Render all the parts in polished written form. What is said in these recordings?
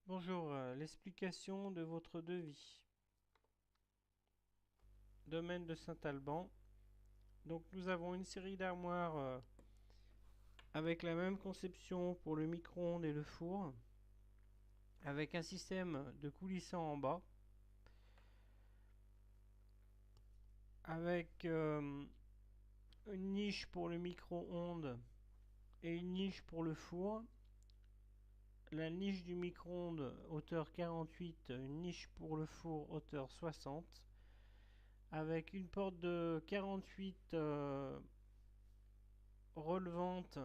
Bonjour, l'explication de votre devis. Domaine de Saint-Alban. Donc nous avons une série d'armoires avec la même conception pour le micro-ondes et le four, avec un système de coulissant en bas, avec une niche pour le micro-ondes et une niche pour le four. La niche du micro-ondes hauteur 48, une niche pour le four hauteur 60, avec une porte de 48 relevante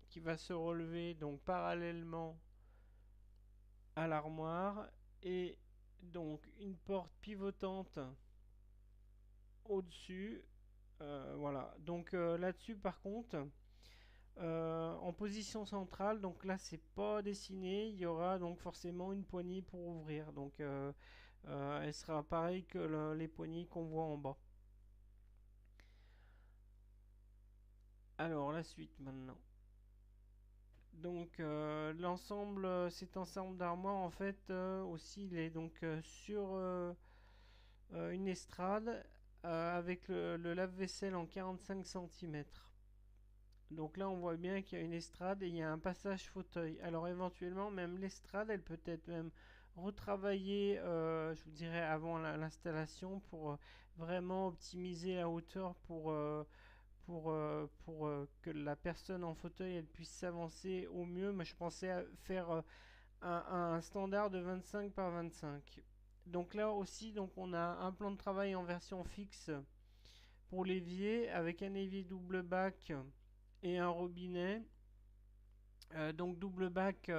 qui va se relever donc parallèlement à l'armoire et donc une porte pivotante au-dessus. Voilà. Donc là-dessus par contre, en position centrale, donc là c'est pas dessiné, il y aura donc forcément une poignée pour ouvrir. Donc elle sera pareille que les poignées qu'on voit en bas. Alors la suite maintenant. Donc l'ensemble, cet ensemble d'armoires en fait aussi il est donc sur une estrade avec le lave-vaisselle en 45 cm. Donc là on voit bien qu'il y a une estrade et il y a un passage fauteuil. Alors éventuellement même l'estrade elle peut être même retravaillée je vous dirais avant l'installation pour vraiment optimiser la hauteur pour que la personne en fauteuil elle puisse s'avancer au mieux. Mais je pensais à faire un standard de 25 par 25. Donc là aussi, donc on a un plan de travail en version fixe pour l'évier avec un évier double bac et un robinet. Donc double bac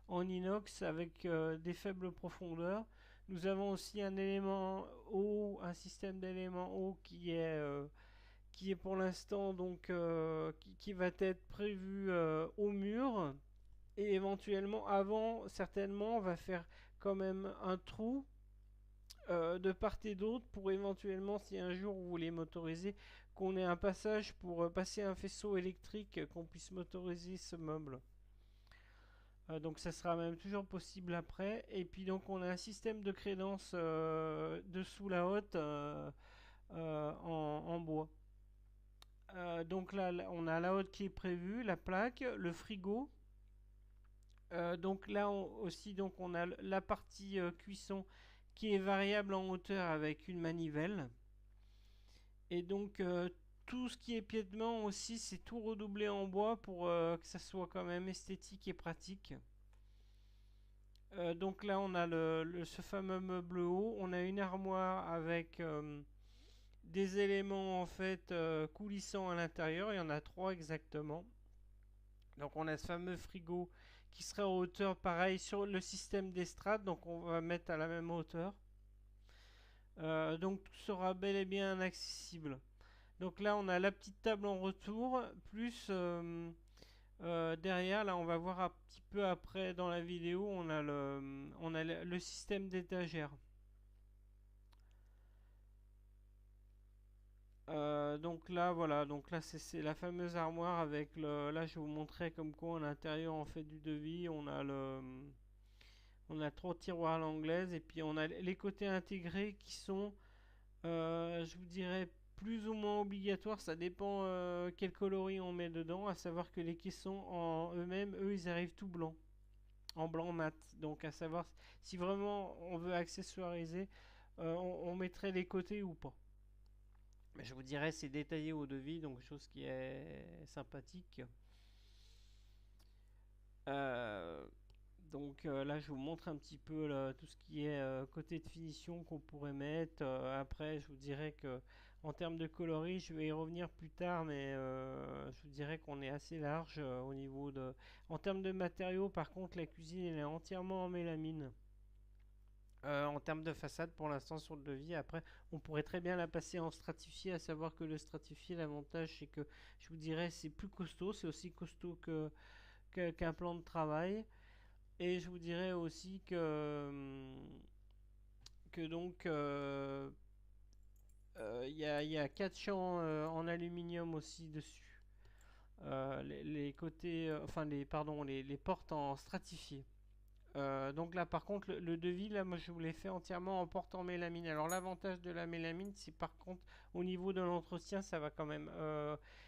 en inox avec des faibles profondeurs. Nous avons aussi un élément haut, un système d'éléments haut qui est pour l'instant donc qui va être prévu au mur et éventuellement avant certainement on va faire quand même un trou de part et d'autre pour éventuellement si un jour vous voulez motoriser qu'on ait un passage pour passer un faisceau électrique qu'on puisse motoriser ce meuble. Donc ça sera même toujours possible après. Et puis donc on a un système de crédence dessous la haute en bois. Donc là, on a la haute qui est prévue, la plaque, le frigo. Donc là aussi, donc on a la partie cuisson qui est variable en hauteur avec une manivelle. Et donc tout ce qui est piétement aussi, c'est tout redoublé en bois pour que ça soit quand même esthétique et pratique. Donc là, on a ce fameux meuble haut. On a une armoire avec des éléments en fait coulissants à l'intérieur. Il y en a trois exactement. Donc on a ce fameux frigo qui sera à hauteur pareil sur le système d'estrade. Donc on va mettre à la même hauteur. Donc tout sera bel et bien accessible. Donc là on a la petite table en retour plus derrière là on va voir un petit peu après dans la vidéo on a le système d'étagère. Donc là voilà donc là c'est la fameuse armoire avec là je vous montrais comme quoi à l'intérieur on fait du devis on a trois tiroirs à l'anglaise et puis on a les côtés intégrés qui sont je vous dirais plus ou moins obligatoires, ça dépend quel coloris on met dedans, à savoir que les caissons en eux-mêmes, eux, ils arrivent tout blancs, en blanc mat. Donc à savoir si vraiment on veut accessoiriser, on mettrait les côtés ou pas. Mais je vous dirais c'est détaillé au devis, donc chose qui est sympathique. Euh, donc là, je vous montre un petit peu là, tout ce qui est côté de finition qu'on pourrait mettre. Après, je vous dirais que en termes de coloris, je vais y revenir plus tard, mais je vous dirais qu'on est assez large au niveau de. En termes de matériaux, par contre, la cuisine elle est entièrement en mélamine. En termes de façade, pour l'instant sur le devis, après, on pourrait très bien la passer en stratifié, à savoir que le stratifié, l'avantage, c'est que je vous dirais, c'est plus costaud, c'est aussi costaud qu'un plan de travail. Et je vous dirais aussi que donc il y a 4 champs en aluminium aussi dessus. Les côtés, enfin les pardon, les portes en stratifié. Donc là, par contre, le devis, là, moi, je vous l'ai fait entièrement en porte en mélamine. Alors, l'avantage de la mélamine, c'est par contre, au niveau de l'entretien, ça va quand même,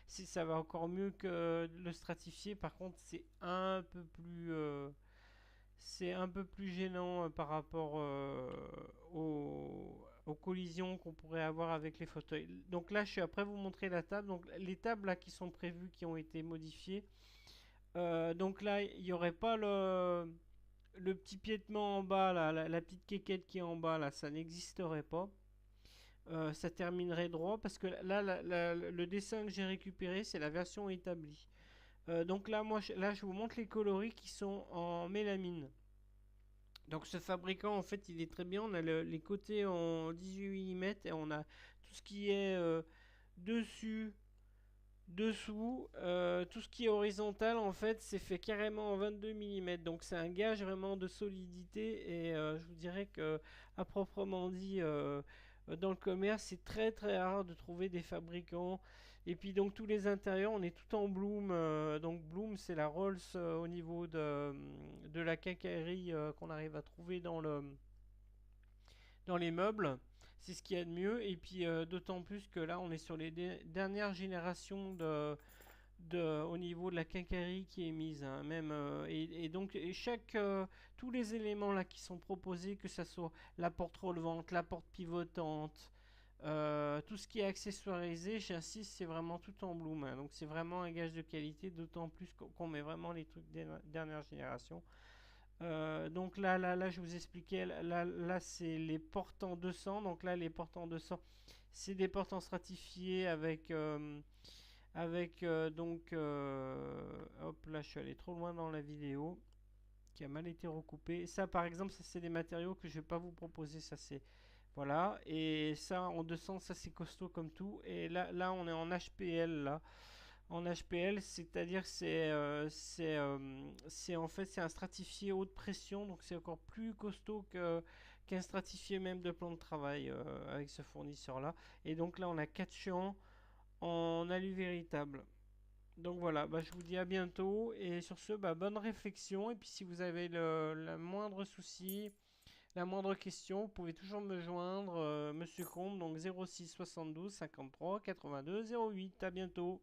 ça va encore mieux que le stratifié. Par contre, c'est un peu plus gênant par rapport aux collisions qu'on pourrait avoir avec les fauteuils. Donc là, je suis après vous montrer la table. Donc, les tables là qui sont prévues, qui ont été modifiées. Donc là, il n'y aurait pas le petit piétement en bas, là, la petite quéquette qui est en bas, là, ça n'existerait pas. Ça terminerait droit parce que là, le dessin que j'ai récupéré, c'est la version établie. Donc là, là, je vous montre les coloris qui sont en mélamine. Donc ce fabricant, en fait, il est très bien. On a les côtés en 18 mm et on a tout ce qui est dessus, dessous, tout ce qui est horizontal, en fait, c'est fait carrément en 22 mm. Donc c'est un gage vraiment de solidité. Et je vous dirais que, à proprement dit, dans le commerce, c'est très très rare de trouver des fabricants. Et puis donc tous les intérieurs, on est tout en Bloom. Donc Bloom, c'est la Rolls au niveau de la quincaillerie qu'on arrive à trouver dans les meubles. C'est ce qu'il y a de mieux. Et puis d'autant plus que là, on est sur les dernières générations au niveau de la quincaillerie qui est mise, hein. Même, et donc tous les éléments là qui sont proposés, que ce soit la porte relevante, la porte pivotante, tout ce qui est accessoirisé, j'insiste, c'est vraiment tout en Bloom, hein. Donc c'est vraiment un gage de qualité, d'autant plus qu'on met vraiment les trucs dernière génération. Donc là, je vous expliquais, là c'est les portes en 200. Donc là, les portes en 200, c'est des portes en stratifié hop là, je suis allé trop loin dans la vidéo qui a mal été recoupée. Ça, par exemple, ça c'est des matériaux que je vais pas vous proposer. Ça c'est voilà. Et ça en 200, ça c'est costaud comme tout. Et là, on est en HPL là. En HPL, c'est-à-dire c'est en fait c'est un stratifié haute pression, donc c'est encore plus costaud qu'un stratifié même de plan de travail avec ce fournisseur-là. Et donc là, on a 4 champs en alu véritable. Donc voilà, bah, je vous dis à bientôt et sur ce, bah, bonne réflexion. Et puis si vous avez la moindre souci, la moindre question, vous pouvez toujours me joindre, Monsieur Combe, donc 06 72 53 82 08. À bientôt.